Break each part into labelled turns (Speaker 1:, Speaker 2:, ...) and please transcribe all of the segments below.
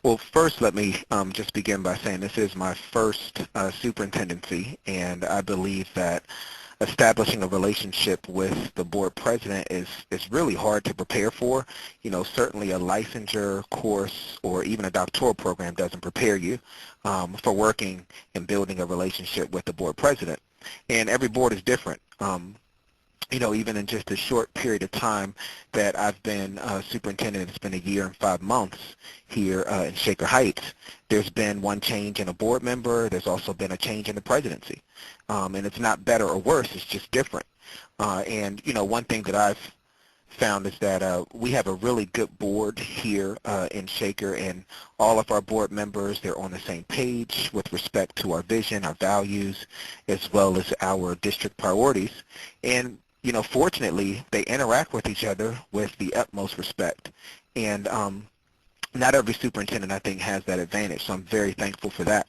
Speaker 1: Well, first, let me just begin by saying this is my first superintendency, and I believe that establishing a relationship with the board president is really hard to prepare for. You know, certainly a licensure course or even a doctoral program doesn't prepare you for working and building a relationship with the board president. And every board is different. You know, even in just a short period of time that I've been superintendent, it's been a year and 5 months here in Shaker Heights, there's been one change in a board member. There's also been a change in the presidency. And it's not better or worse, it's just different. And, you know, one thing that I've found is that we have a really good board here in Shaker, and all of our board members, they're on the same page with respect to our vision, our values, as well as our district priorities. And you know, fortunately, they interact with each other with the utmost respect. And not every superintendent, I think, has that advantage, so I'm very thankful for that.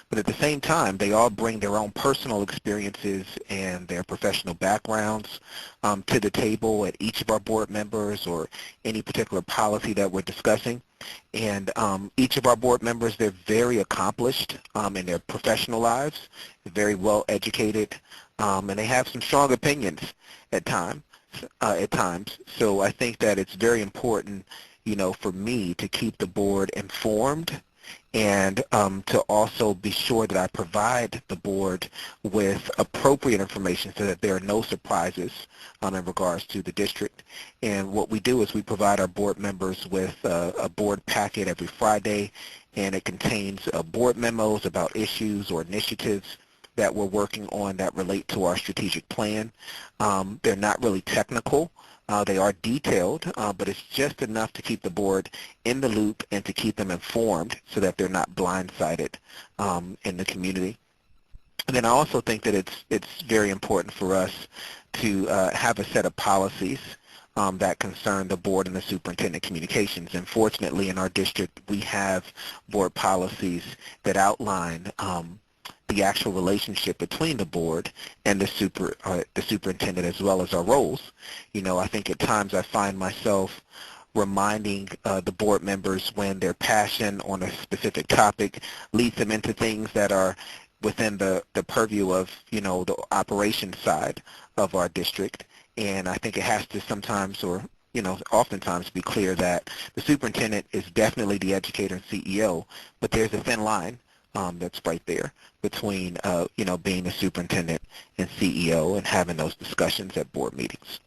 Speaker 1: But at the same time, they all bring their own personal experiences and their professional backgrounds to the table at each of our board members or any particular policy that we're discussing. And each of our board members, they're very accomplished in their professional lives, very well educated, and they have some strong opinions at times. So I think that it's very important, you know, for me to keep the board informed and to also be sure that I provide the board with appropriate information so that there are no surprises in regards to the district. And what we do is we provide our board members with a board packet every Friday, and it contains board memos about issues or initiatives that we're working on that relate to our strategic plan. They're not really technical. They are detailed, but it's just enough to keep the board in the loop and to keep them informed so that they're not blindsided in the community. And then I also think that it's very important for us to have a set of policies that concern the board and the superintendent communications. And fortunately, in our district, we have board policies that outline the actual relationship between the board and the superintendent, as well as our roles. You know, I think at times I find myself reminding the board members when their passion on a specific topic leads them into things that are within the purview of, you know, the operations side of our district. And I think it has to sometimes, or you know, oftentimes be clear that the superintendent is definitely the educator and CEO, but there's a thin line that's right there between, you know, being a superintendent and CEO and having those discussions at board meetings.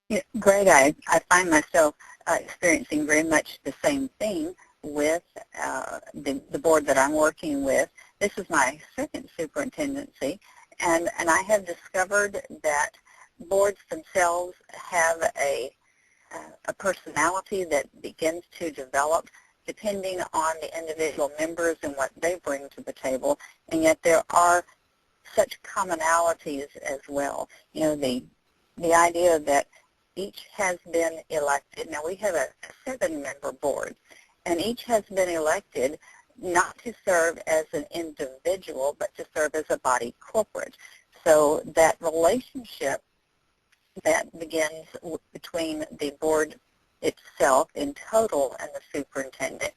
Speaker 2: Yeah, Greg, I find myself experiencing very much the same thing with the board that I'm working with. This is my second superintendency, and I have discovered that boards themselves have a personality that begins to develop depending on the individual members and what they bring to the table, and yet there are such commonalities as well. You know, the idea that each has been elected. Now we have a 7-member board, and each has been elected not to serve as an individual, but to serve as a body corporate. So that relationship that begins between the board itself in total and the superintendent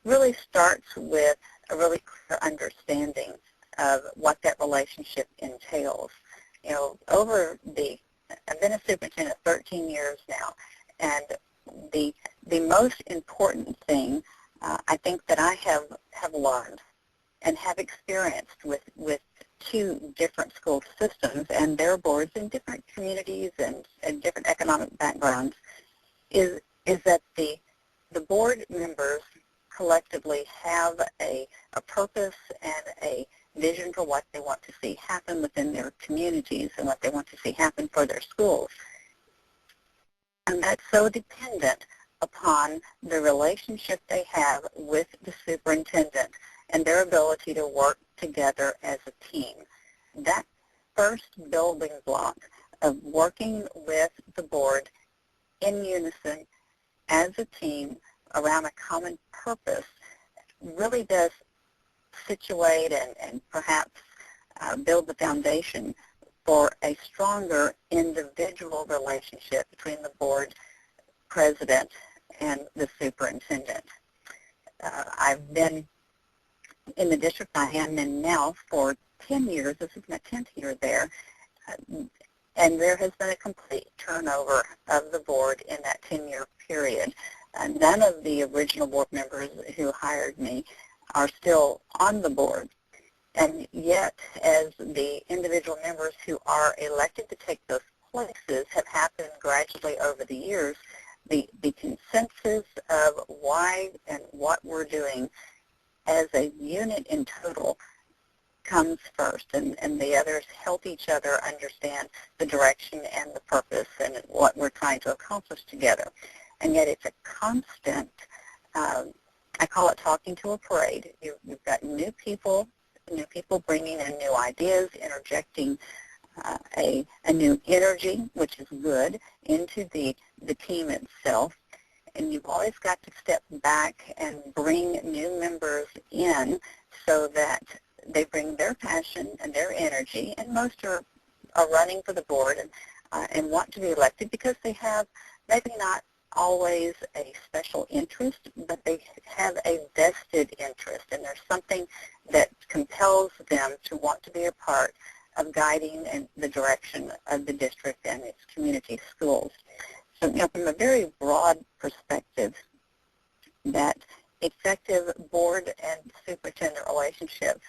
Speaker 2: really starts with a really clear understanding of what that relationship entails. You know, I've been a superintendent 13 years now, and the most important thing I think that I have learned and have experienced with 2 different school systems and their boards in different communities and different economic backgrounds is that the board members collectively have a purpose and a vision for what they want to see happen within their communities and what they want to see happen for their schools. And that's so dependent upon the relationship they have with the superintendent and their ability to work together as a team. That first building block of working with the board in unison as a team around a common purpose really does situate and perhaps build the foundation for a stronger individual relationship between the board president and the superintendent. I've been in the district I am in now for 10 years. This is my 10th year there. And there has been a complete turnover of the board in that 10-year period. None of the original board members who hired me are still on the board. And yet, as the individual members who are elected to take those places have happened gradually over the years, the consensus of why and what we're doing as a unit in total comes first, and the others help each other understand the direction and the purpose and what we're trying to accomplish together. And yet it's a constant, I call it talking to a parade. You've got new people bringing in new ideas, interjecting a new energy, which is good, into the team itself. And you've always got to step back and bring new members in so that they bring their passion and their energy, and most are running for the board and want to be elected because they have maybe not always a special interest, but they have a vested interest, and there's something that compels them to want to be a part of guiding in the direction of the district and its community schools. So, from a very broad perspective, that effective board and superintendent relationship,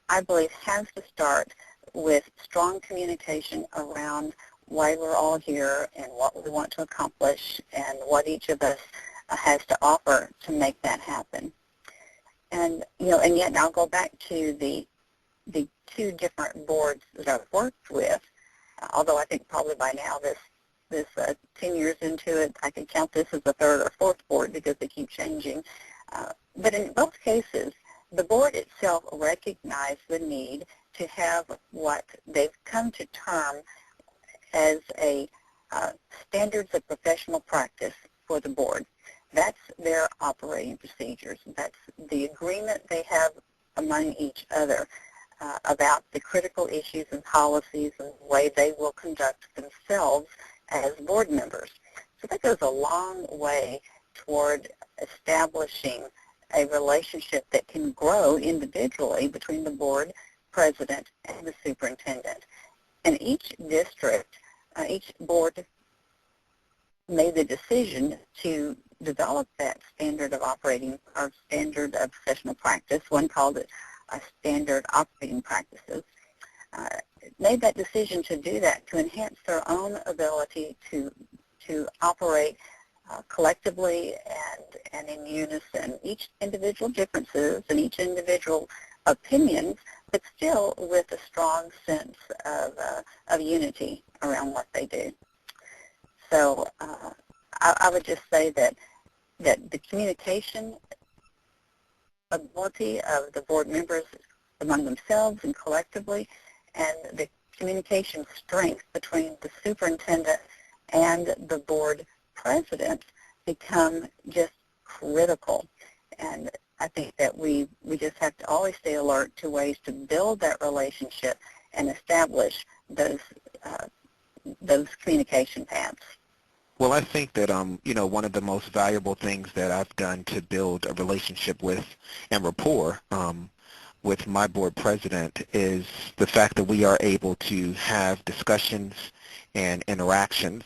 Speaker 2: I believe, has to start with strong communication around why we're all here and what we want to accomplish and what each of us has to offer to make that happen. And and yet I'll go back to the two different boards that I've worked with, although I think probably by now this 10 years into it, I can count this as the third or fourth board because they keep changing. But in both cases, the board itself recognized the need to have what they've come to term as a standards of professional practice for the board. That's their operating procedures. That's the agreement they have among each other about the critical issues and policies and the way they will conduct themselves as board members. So that goes a long way toward establishing a relationship that can grow individually between the board president and the superintendent. And each district, each board made the decision to develop that standard of operating or standard of professional practice. One called it a standard operating practices. Made that decision to do that to enhance their own ability to operate collectively and in unison, each individual differences and each individual opinions, but still with a strong sense of unity around what they do. So I would just say that the communication ability of the board members among themselves and collectively, and the communication strength between the superintendent and the board president become just critical. And I think that we just have to always stay alert to ways to build that relationship and establish those communication paths.
Speaker 1: Well, I think that one of the most valuable things that I've done to build a relationship with and rapport with my board president is the fact that we are able to have discussions and interactions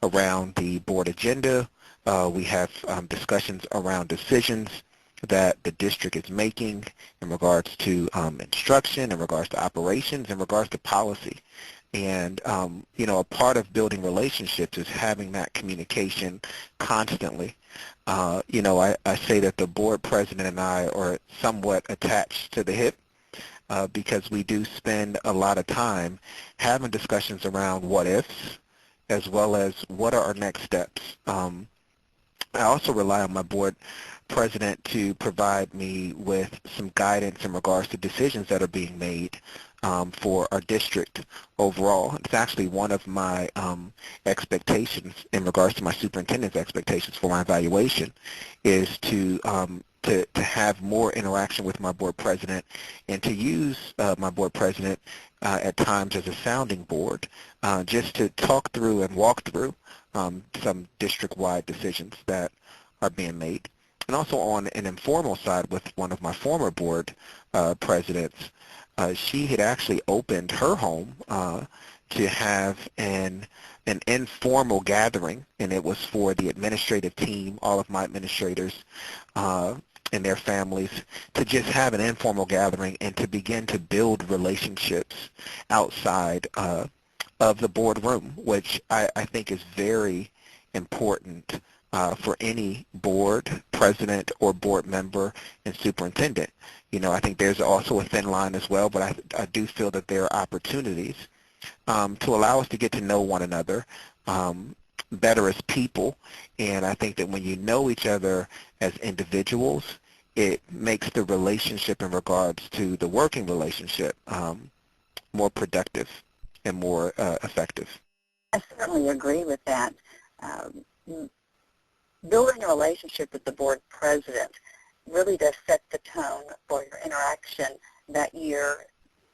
Speaker 1: around the board agenda. We have discussions around decisions that the district is making in regards to instruction, in regards to operations, in regards to policy. And, a part of building relationships is having that communication constantly. I say that the board president and I are somewhat attached to the hip because we do spend a lot of time having discussions around what ifs as well as what are our next steps. I also rely on my board president to provide me with some guidance in regards to decisions that are being made for our district overall. It's actually one of my expectations in regards to my superintendent's expectations for my evaluation is to have more interaction with my board president and to use my board president at times as a sounding board just to talk through and walk through some district-wide decisions that are being made. And also on an informal side with one of my former board presidents, she had actually opened her home to have an informal gathering, and it was for the administrative team, all of my administrators and their families, to just have an informal gathering and to begin to build relationships outside of the boardroom, which I think is very important for any board president or board member and superintendent. You know, I think there's also a thin line as well, but I do feel that there are opportunities to allow us to get to know one another better as people. And I think that when you know each other as individuals, it makes the relationship in regards to the working relationship more productive and more effective.
Speaker 2: I certainly agree with that. Building a relationship with the board president really does set the tone for your interaction that year,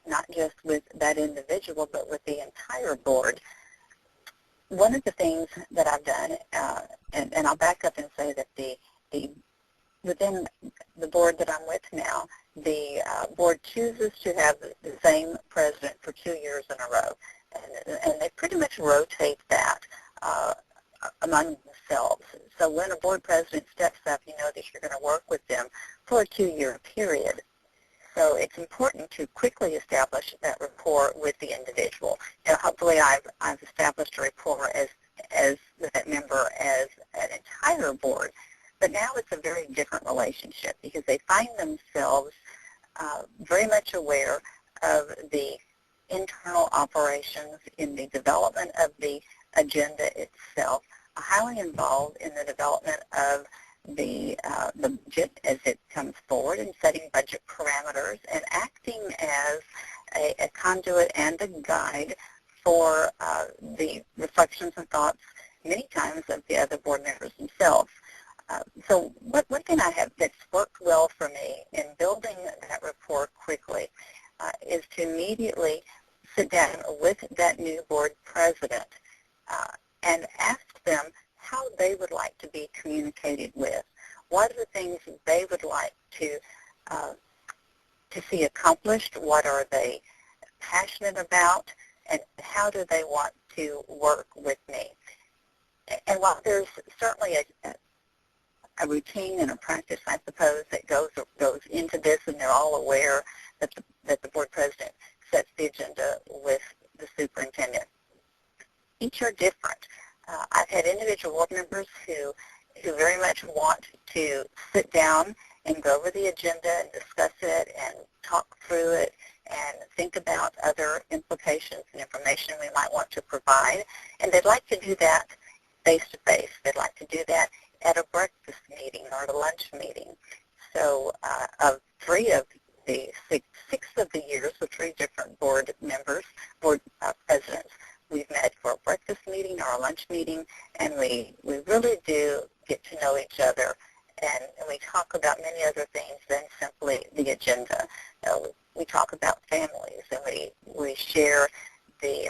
Speaker 2: not just with that individual, but with the entire board. One of the things that I've done, and I'll back up and say that within the board that I'm with now, the board chooses to have the same president for 2 years in a row, and they pretty much rotate that among themselves. So when a board president steps up, you know that you're going to work with them for a 2-year period. So it's important to quickly establish that rapport with the individual. You know, hopefully I've established a rapport as with that member as an entire board. But now it's a very different relationship because they find themselves very much aware of the internal operations in the development of the agenda itself, highly involved in the development of the budget as it comes forward and setting budget parameters and acting as a conduit and a guide for the reflections and thoughts many times of the other board members themselves. So one thing I have that's worked well for me in building that rapport quickly is to immediately sit down with that new board president and ask them how they would like to be communicated with. What are the things they would like to see accomplished? What are they passionate about? And how do they want to work with me? And while there's certainly a routine and a practice, I suppose, that goes into this, and they're all aware that the board president sets the agenda with the superintendent. Each are different. I've had individual board members who very much want to sit down and go over the agenda and discuss it and talk through it and think about other implications and information we might want to provide. And they'd like to do that face-to-face. They'd like to do that at a breakfast meeting or at a lunch meeting. So of 3 of the 6 of the years with 3 different board members, board presidents, we've met for a breakfast meeting or a lunch meeting, and we really do get to know each other, and we talk about many other things than simply the agenda. We talk about families, and we share the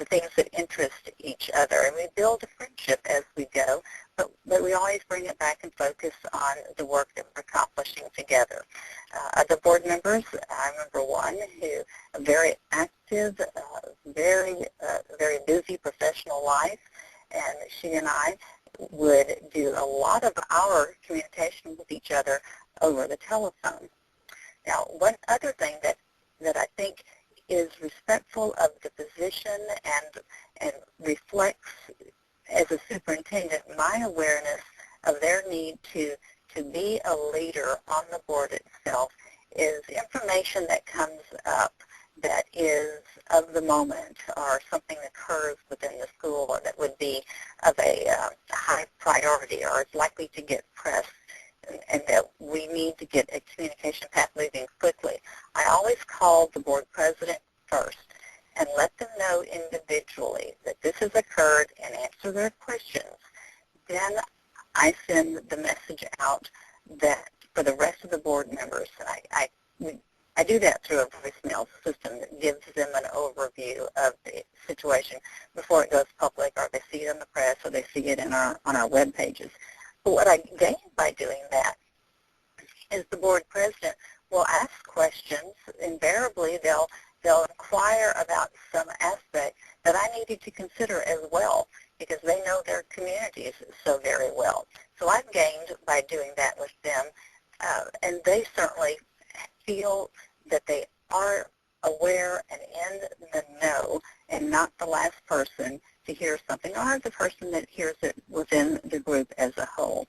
Speaker 2: things that interest each other, and we build a friendship as we go, but we always bring it back and focus on the work that we're accomplishing together. Other board members, I remember one who, a very active, very busy professional life, and she and I would do a lot of our communication with each other over the telephone. Now, one other thing that I think is respectful of the position and reflects, as a superintendent, my awareness of their need to be a leader on the board itself is information that comes up that is of the moment or something that occurs within the school or that would be of a high priority or is likely to get press, and that we need to get a communication path moving quickly. I always call the board president first and let them know individually that this has occurred and answer their questions. Then I send the message out that for the rest of the board members, I do that through a voicemail system that gives them an overview of the situation before it goes public, or they see it in the press, or they see it on our web pages. what I gain by doing that is the board president will ask questions. Invariably, they'll inquire about some aspect that I needed to consider as well, because they know their communities so very well. So I've gained by doing that with them, and they certainly feel that they are aware and in the know and not the last person to hear something, or the person that hears it within the group as a whole.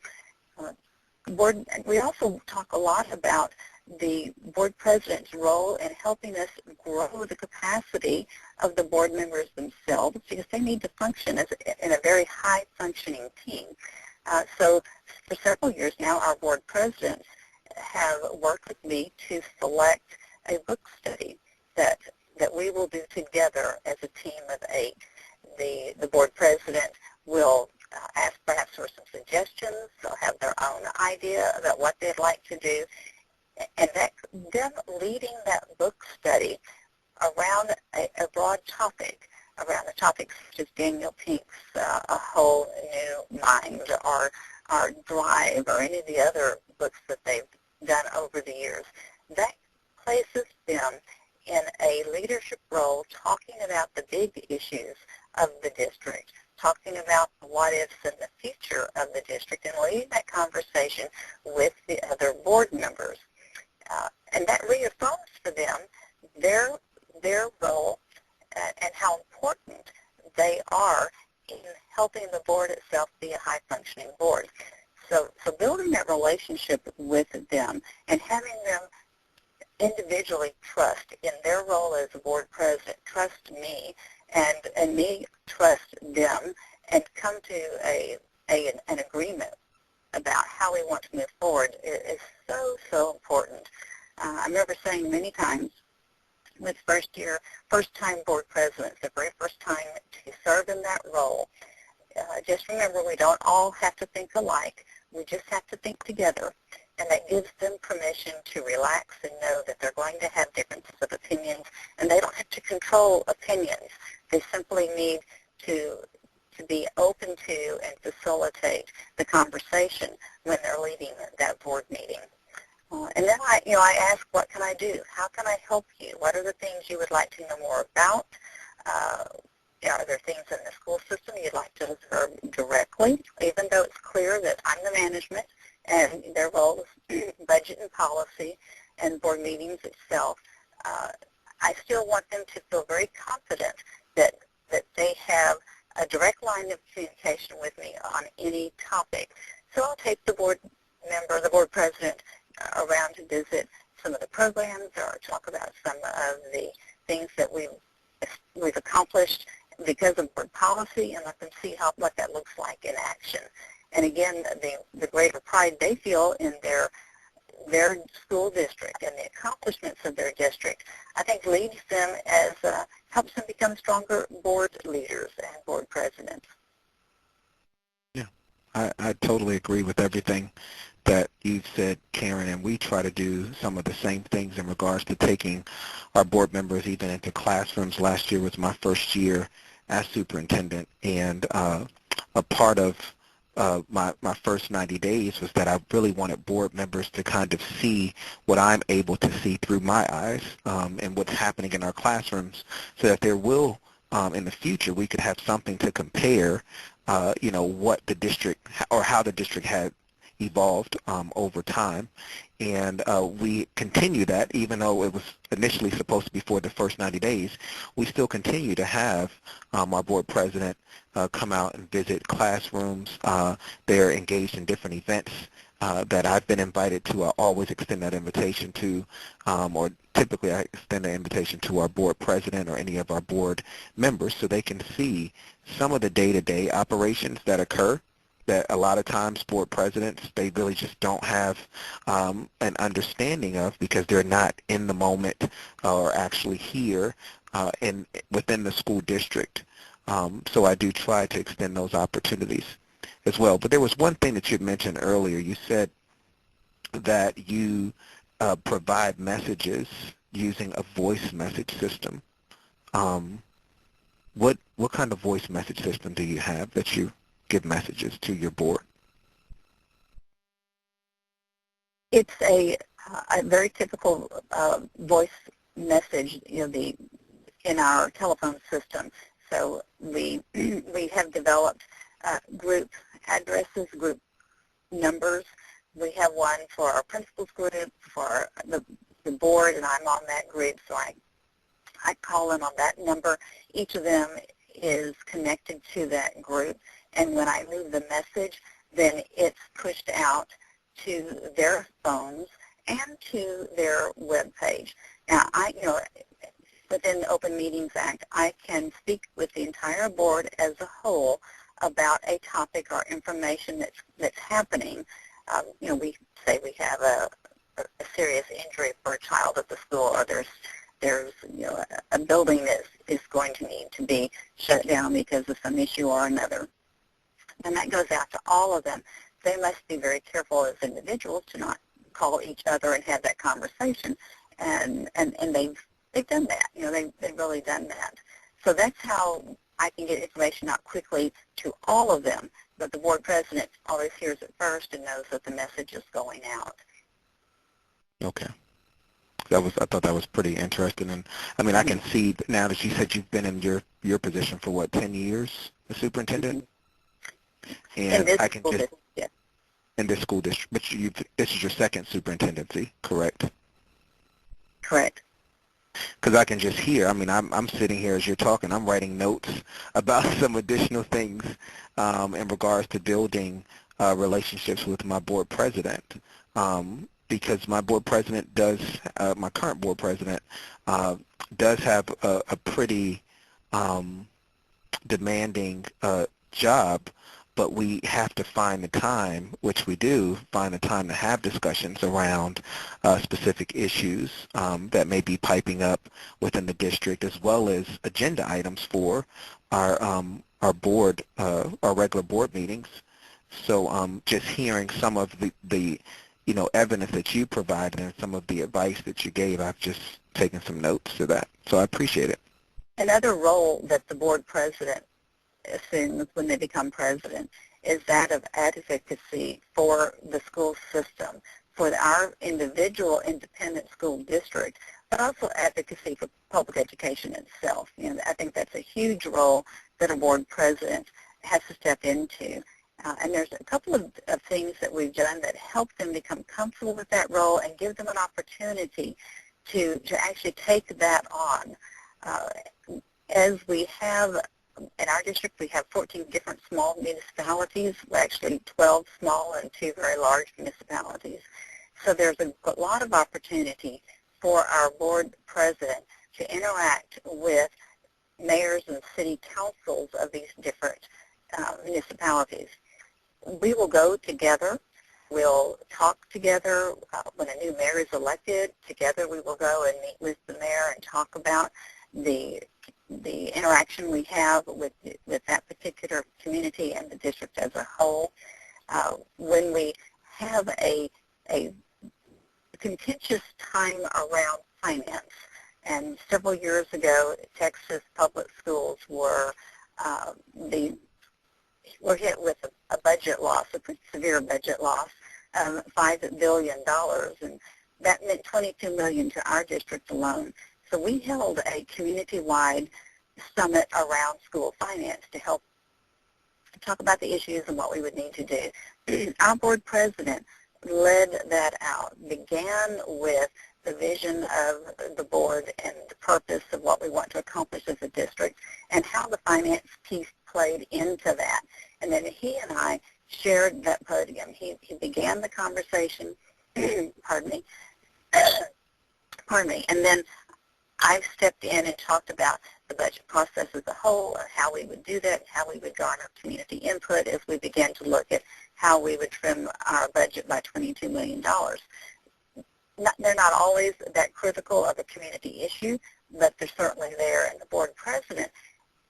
Speaker 2: We also talk a lot about the board president's role in helping us grow the capacity of the board members themselves, because they need to function in a very high-functioning team. So for several years now, our board presidents have worked with me to select a book study that we will do together as a team of 8. The board president will ask perhaps for some suggestions. They'll have their own idea about what they'd like to do. And them leading that book study around a broad topic, around a topic such as Daniel Pink's A Whole New Mind, or Drive, or any of the other books that they've done over the years, that places them in a leadership role, talking about the big issues of the district, talking about the what-ifs and the future of the district, and leading that conversation with the other board members. And that reaffirms for them their role and how important they are in helping the board itself be a high-functioning board. So building that relationship with them and having them individually trust in their role as a board president, trust me, and me trust them, and come to an agreement about how we want to move forward is so important. I remember saying many times with first-time board presidents, the very first time to serve in that role, just remember, we don't all have to think alike. We just have to think together, and that gives them permission to relax and know that they're going to have differences of opinions, and they don't have to control opinions. They simply need to be open to and facilitate the conversation when they're leading that board meeting. And then I ask, what can I do? How can I help you? What are the things you would like to know more about? Are there things in the school system you'd like to observe directly? Even though it's clear that I'm the management and their role is budget and policy and board meetings itself, I still want them to feel very confident that they have a direct line of communication with me on any topic. So I'll take the board member, the board president, around to visit some of the programs or talk about some of the things that we've accomplished because of board policy, and let them see what that looks like in action. And again, the greater pride they feel in their school district and the accomplishments of their district, I think leads them helps them become stronger board leaders and board presidents.
Speaker 1: Yeah, I totally agree with everything that you've said, Karen, and we try to do some of the same things in regards to taking our board members even into classrooms. Last year was my first year as superintendent, and a part of my first 90 days was that I really wanted board members to kind of see what I'm able to see through my eyes and what's happening in our classrooms, so that there will, in the future, we could have something to compare, what the district or how the district had evolved over time. And we continue that, even though it was initially supposed to be for the first 90 days, we still continue to have our board president come out and visit classrooms. They're engaged in different events that I've been invited to. I always extend that invitation to, or typically I extend the invitation to our board president or any of our board members, so they can see some of the day-to-day operations that occur that a lot of times board presidents, they really just don't have an understanding of, because they're not in the moment or actually here within the school district. So I do try to extend those opportunities as well. But there was one thing that you mentioned earlier. You said that you provide messages using a voice message system. What kind of voice message system do you have that you give messages to your board?
Speaker 2: It's a very typical voice message, in our telephone system. So we have developed group addresses, group numbers. We have one for our principals group, for the board, and I'm on that group, so I call them on that number. Each of them is connected to that group, and when I leave the message, then it's pushed out to their phones and to their web page. Now, within the Open Meetings Act, I can speak with the entire board as a whole about a topic or information that's happening. We say we have a serious injury for a child at the school, or there's a building that is going to need to be shut down because of some issue or another. And that goes out to all of them. They must be very careful as individuals to not call each other and have that conversation. And they've done that. They've really done that. So that's how I can get information out quickly to all of them. But the board president always hears it first and knows that the message is going out.
Speaker 1: Okay. I thought that was pretty interesting. And I mean, I can see now that you said you've been in your position for what, 10 years, the superintendent? And I can just in this school district, but this is your second superintendency, correct?
Speaker 2: Correct.
Speaker 1: Because I can just hear, I mean, I'm sitting here as you're talking, I'm writing notes about some additional things in regards to building relationships with my board president. Because my board president does, my current board president does have a pretty demanding job, but we have to find the time, which we do, find the time to have discussions around specific issues that may be piping up within the district, as well as agenda items for our board, our regular board meetings. So just hearing some of the evidence that you provided and some of the advice that you gave, I've just taken some notes to that. So I appreciate it.
Speaker 2: Another role that the board president assumes when they become president is that of advocacy for the school system, for our individual independent school district, but also advocacy for public education itself. I think that's a huge role that a board president has to step into. And there's a couple of things that we've done that help them become comfortable with that role and give them an opportunity to actually take that on. As we have in our district, we have 14 different small municipalities, actually 12 small and 2 very large municipalities. So there's a lot of opportunity for our board president to interact with mayors and city councils of these different municipalities. We will go together. We'll talk together. When a new mayor is elected, together we will go and meet with the mayor and talk about the interaction we have with that particular community and the district as a whole. When we have a contentious time around finance, and several years ago, Texas public schools were hit with a budget loss, a pretty severe budget loss, $5 billion, and that meant $22 million to our district alone. So we held a community-wide summit around school finance to help talk about the issues and what we would need to do. Our board president led that out, began with the vision of the board and the purpose of what we want to accomplish as a district and how the finance piece played into that. And then he and I shared that podium. He began the conversation, pardon me, and then I stepped in and talked about the budget process as a whole, and how we would do that, how we would garner community input as we began to look at how we would trim our budget by $22 million. They're not always that critical of a community issue, but they're certainly there, and the board president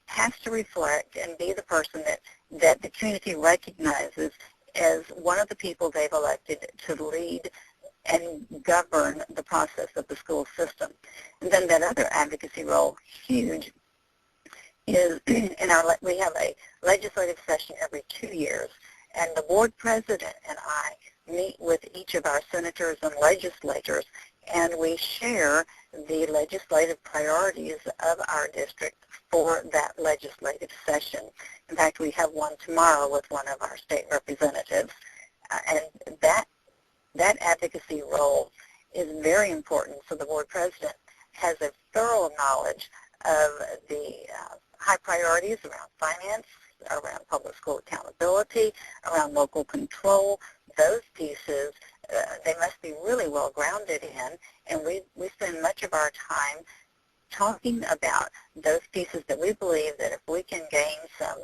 Speaker 2: has to reflect and be the person that the community recognizes as one of the people they've elected to lead and govern the process of the school system. And then that other advocacy role, huge, is we have a legislative session every 2 years, and the board president and I meet with each of our senators and legislators, and we share the legislative priorities of our district for that legislative session. In fact, we have one tomorrow with one of our state representatives, and that advocacy role is very important, so the board president has a thorough knowledge of the high priorities around finance, around public school accountability, around local control. Those pieces, they must be really well grounded in, and we spend much of our time talking about those pieces that we believe that if we can gain some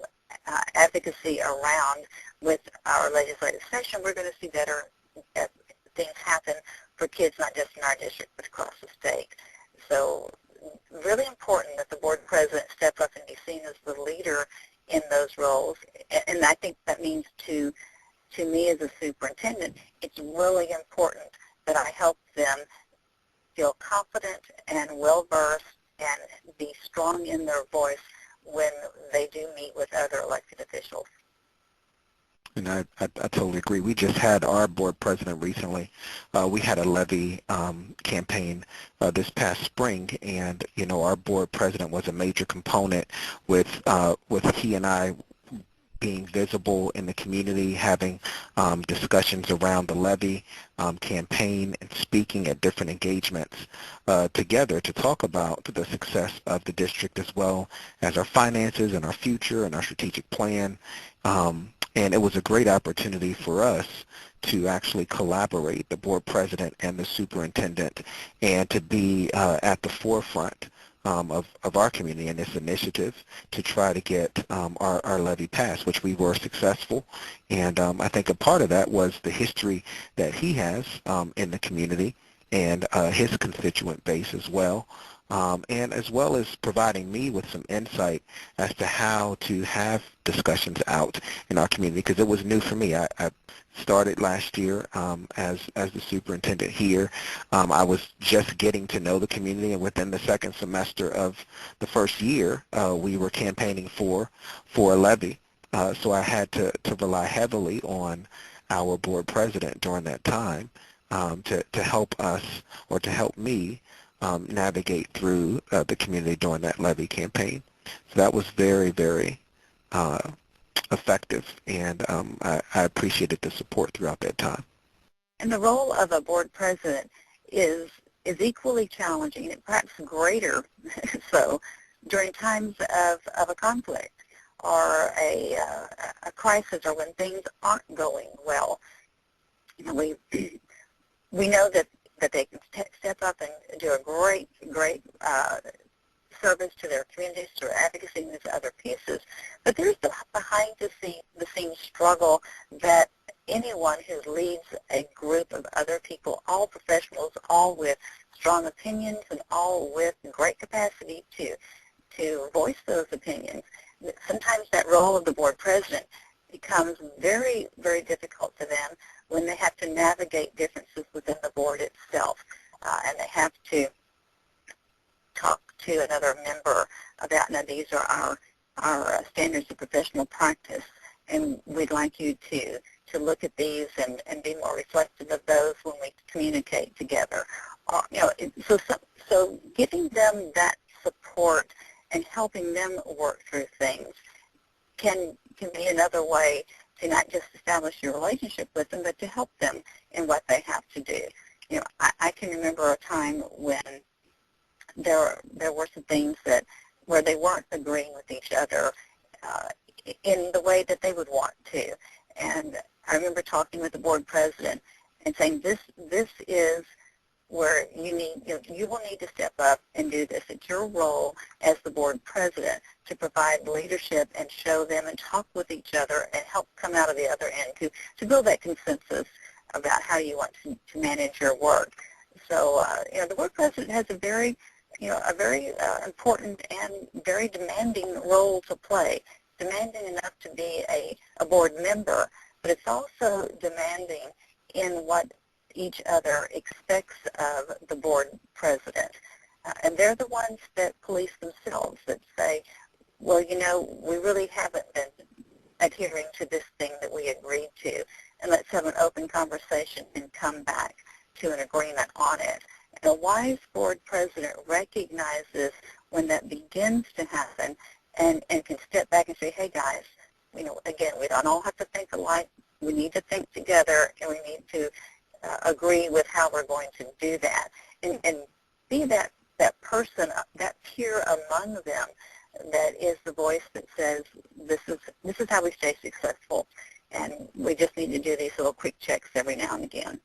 Speaker 2: advocacy around with our legislative session, we're going to see better things happen for kids, not just in our district, but across the state. So really important that the board president step up and be seen as the leader in those roles. And I think that means to me as a superintendent, it's really important that I help them feel confident and well-versed and be strong in their voice when they do meet with other elected officials.
Speaker 1: And I totally agree. We just had our board president recently. We had a levy campaign this past spring, and our board president was a major component with he and I being visible in the community, having discussions around the levy campaign and speaking at different engagements together to talk about the success of the district as well as our finances and our future and our strategic plan. And it was a great opportunity for us to actually collaborate, the board president and the superintendent, and to be at the forefront of our community in this initiative to try to get our levy passed, which we were successful. And I think a part of that was the history that he has in the community and his constituent base as well. And as well as providing me with some insight as to how to have discussions out in our community, because it was new for me. I started last year as the superintendent here. I was just getting to know the community, and within the second semester of the first year, we were campaigning for a levy. So I had to rely heavily on our board president during that time to help us, or to help me, navigate through the community during that levy campaign. So that was very, very effective, and I appreciated the support throughout that time.
Speaker 2: And the role of a board president is equally challenging, and perhaps greater so, during times of a conflict or a crisis, or when things aren't going well. We know that they can step up and do a great service to their communities through advocacy and these other pieces. But there's the behind-the-scenes struggle that anyone who leads a group of other people, all professionals, all with strong opinions and all with great capacity to voice those opinions. Sometimes that role of the board president becomes very, very difficult to them when they have to navigate differences within the board itself, and they have to talk to another member about, now these are our standards of professional practice, and we'd like you to look at these and be more reflective of those when we communicate together. So giving them that support and helping them work through things can be another way to not just establish your relationship with them, but to help them in what they have to do. I can remember a time when there were some things where they weren't agreeing with each other in the way that they would want to. And I remember talking with the board president and saying, this is where you will need to step up and do this. It's your role as the board president to provide leadership and show them and talk with each other and help come out of the other end to build that consensus about how you want to manage your work. So the board president has a very important and very demanding role to play. Demanding enough to be a board member, but it's also demanding in what each other expects of the board president. And they're the ones that police themselves, that say, well, we really haven't been adhering to this thing that we agreed to. and let's have an open conversation and come back to an agreement on it. And a wise board president recognizes when that begins to happen and can step back and say, hey guys, again, we don't all have to think alike. We need to think together, and we need to agree with how we're going to do that. And be that person, that peer among them that is the voice that says, this is how we stay successful. And we just need to do these little quick checks every now and again.